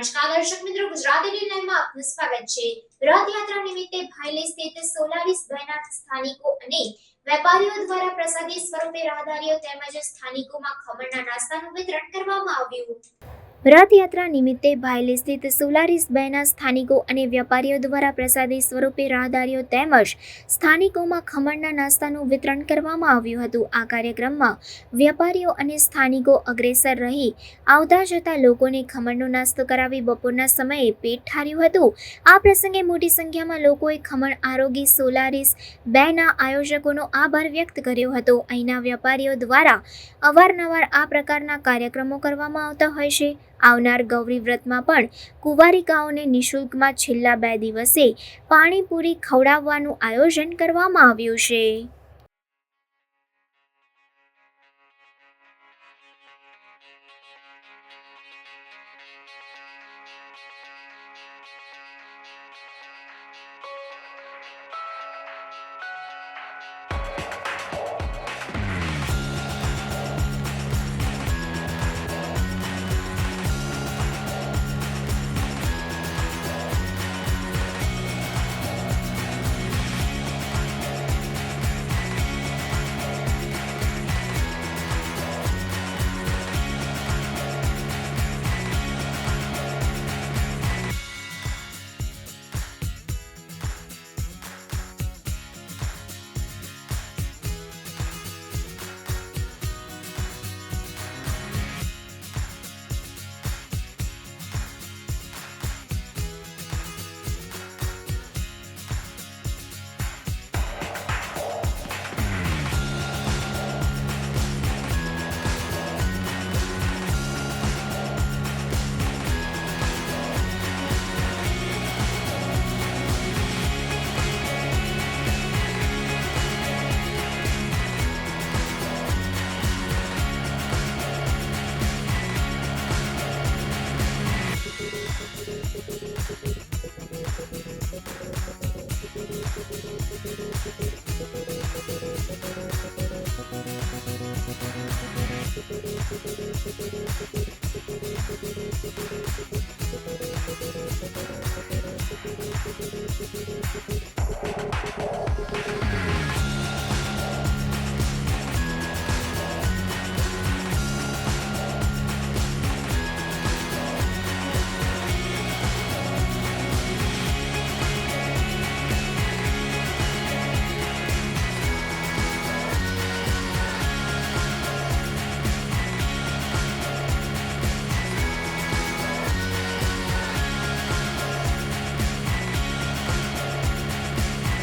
નમસ્કાર દર્શક મિત્રો, ગુજરાતી ન્યૂઝ આપનું સ્વાગત છે। રથયાત્રા નિમિત્તે ભાયલી સ્થિત સોલારીસ બહેના સ્થાનિકો અને વેપારીઓ દ્વારા પ્રસાદી સ્વરૂપે રાહદારીઓ તેમજ સ્થાનિકોમાં ખમણના નાસ્તાનું વિતરણ કરવામાં આવ્યું। રથયાત્રા નિમિત્તે ભાયલી સ્થિત સોલારીસ બહેના સ્થાનિકો અને વેપારીઓ દ્વારા પ્રસાદી સ્વરૂપે રાહદારીઓ તેમજ સ્થાનિકોમાં ખમણના નાસ્તાનું વિતરણ કરવામાં આવ્યું હતું। આ કાર્યક્રમમાં વેપારીઓ અને સ્થાનિકો અગ્રેસર રહી આવતા જતા લોકોને ખમણનો નાસ્તો કરાવી બપોરના સમયે પેટ ઠાર્યું હતું। આ પ્રસંગે મોટી સંખ્યામાં લોકોએ ખમણ આરોગી સોલારીસ બેના આયોજકોનો આભાર વ્યક્ત કર્યો હતો। અહીંના વેપારીઓ દ્વારા અવારનવાર આ પ્રકારના કાર્યક્રમો કરવામાં આવતા હોય છે। આવનાર ગૌરી વ્રતમાં પણ કુંવારિકાઓને નિઃશુલ્કમાં છેલ્લા 2 દિવસે પાણીપુરી ખવડાવવાનું આયોજન કરવામાં આવ્યું છે।